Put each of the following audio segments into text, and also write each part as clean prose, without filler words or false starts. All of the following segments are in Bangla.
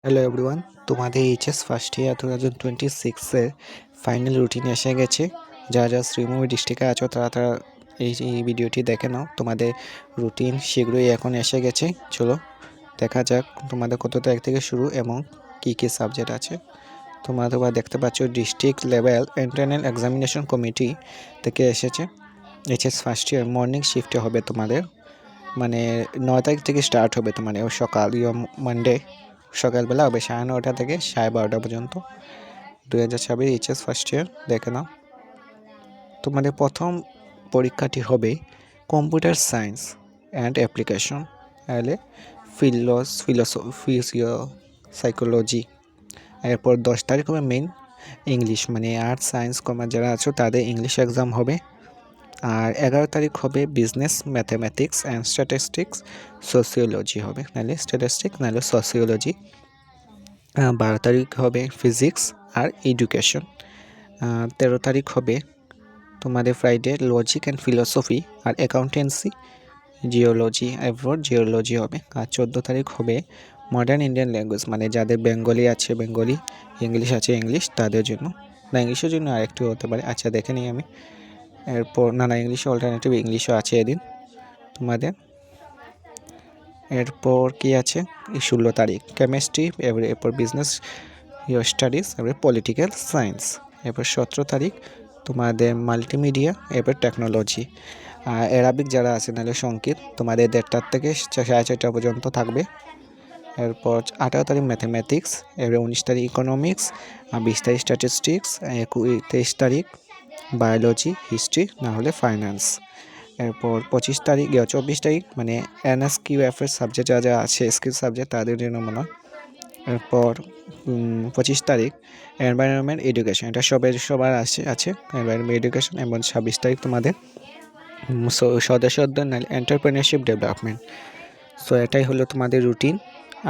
হ্যালো এভরিওয়ান, তোমাদের এইচএস ফার্স্ট ইয়ার 2026-এর ফাইনাল রুটিন এসে গেছে। যারা শ্রীভূমি ডিস্ট্রিক্টে আছো তারা এই ভিডিওটি দেখে নাও। তোমাদের রুটিন শীঘ্রই এখন এসে গেছে। চলো দেখা যাক তোমাদের কত তারিখ থেকে শুরু এবং কী সাবজেক্ট আছে। তোমরা দেখতে পাচ্ছ district level internal examination committee থেকে এসেছে। এইচএস ফার্স্ট ইয়ার মর্নিং শিফটে হবে তোমাদের, মানে 9 তারিখ থেকে স্টার্ট হবে তোমাদের সকাল মানডে সকালবেলা হবে 9:30 থেকে 12:30 পর্যন্ত। 2026 এইচএস ফার্স্ট ইয়ার দেখে নাও। তোমাদের প্রথম পরীক্ষাটি হবে কম্পিউটার সায়েন্স অ্যান্ড অ্যাপ্লিকেশন, তাহলে ফিলোসফি সাইকোলজি। এরপর 10 তারিখ হবে মেইন ইংলিশ, মানে আর্টস সায়েন্স কমার্স যারা আছো তাদের ইংলিশ এক্সাম হবে। আর 11 তারিখ হবে business mathematics and statistics sociology হবে, নাহলে স্ট্যাটিস্টিক্স নাহলে সোসিওলজি। 12 তারিখ হবে ফিজিক্স আর এডুকেশন। 13 তারিখ হবে তোমাদের ফ্রাইডে লজিক অ্যান্ড ফিলোসফি আর অ্যাকাউন্টেন্সি জিওলজি, এরপর জিওলজি হবে। আর 14 তারিখ হবে মডার্ন ইন্ডিয়ান ল্যাঙ্গুয়েজ, মানে যাদের বেঙ্গলি আছে বেঙ্গলি, ইংলিশ আছে ইংলিশ তাদের জন্য, না ইংলিশের জন্য আরেকটু হতে পারে। আচ্ছা দেখে নিই আমি। এরপর না ইংলিশে অল্টারনেটিভ ইংলিশও আছে এদিন তোমাদের। এরপর কি আছে 16 তারিখ কেমিস্ট্রি, এরপর বিজনেস স্টাডিজ, এরপর পলিটিক্যাল সায়েন্স। এরপর 17 তারিখ তোমাদের মাল্টিমিডিয়া, এরপর টেকনোলজি। আর অ্যারাবিক যারা আছে নাহলে সংকেত তোমাদের 1:30 থেকে 4:30 পর্যন্ত থাকবে। এরপর 18 তারিখ ম্যাথমেটিক্স, এরপর 19 তারিখ ইকোনমিক্স, 20 তারিখ স্ট্যাটিস্টিক্স, 23 তারিখ বায়োলজি হিস্ট্রি না হলে ফাইন্যান্স। এরপর 24 তারিখ মানে NSQF-এর সাবজেক্ট যা আছে স্কিল সাবজেক্ট তাদের জন্য মনে হয়। এরপর 25 তারিখ এনভায়রনমেন্ট এডুকেশন, এটা সবার আছে এনভায়রনমেন্ট এডুকেশন। এবং 26 তারিখ তোমাদের সদস্যদের এন্টারপ্রেনারশিপ ডেভেলপমেন্ট। সো এটাই হলো তোমাদের রুটিন।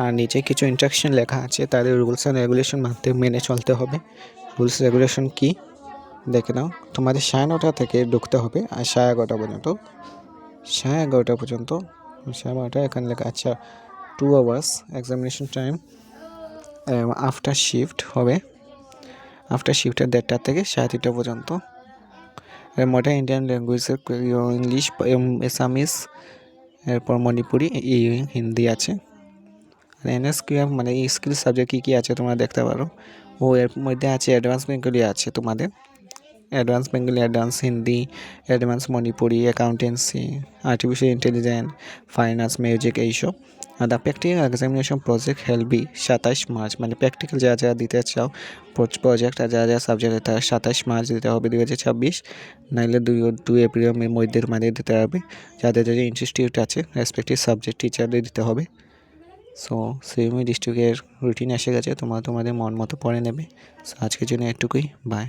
আর নিচে কিছু ইনস্ট্রাকশন লেখা আছে, তাদের রুলস অ্যান্ড রেগুলেশন মেনে চলতে হবে। রুলস রেগুলেশন কি দেখে নাও। তোমাদের 9:30 থেকে ঢুকতে হবে আর 11:30 পর্যন্ত, 11:30 পর্যন্ত, 12:30 এখানে লেখা। আচ্ছা 2 hours examination time. After shift হবে, আফটার শিফটের 1:30 থেকে 3:30 পর্যন্ত। মডার্ন ইন্ডিয়ান ল্যাঙ্গুয়েজের ইংলিশ, আসামিস, এরপর মণিপুরি, হিন্দি আছে। আর NSQF মানে এই স্কিল সাবজেক্ট কী কী আছে তোমরা দেখতে পারো। এর মধ্যে আছে অ্যাডভান্স বেঙ্গলি আছে তোমাদের, advance Bengali, advance Hindi, advance Manipuri, accountancy, artificial intelligence, finance, music এইসব। আর the practical examination project held by 27 March, মানে প্র্যাকটিক্যাল যা দিতে চাও প্রজেক্ট আর যা সাবজেক্ট তার 27 মার্চ দিতে হবে 2026, নাহলে 2 এপ্রিলের মধ্যে তোমাদের দিতে হবে। যাদের ইনস্টিটিউট আছে রেসপেক্টিভ সাবজেক্ট টিচারদের দিতে হবে। সো শ্রীভূমি ডিস্ট্রিক্টের রুটিন এসে গেছে, তোমাদের মন মতো পড়ে নেবে। সো আজকের জন্য এটুকুই, বাই।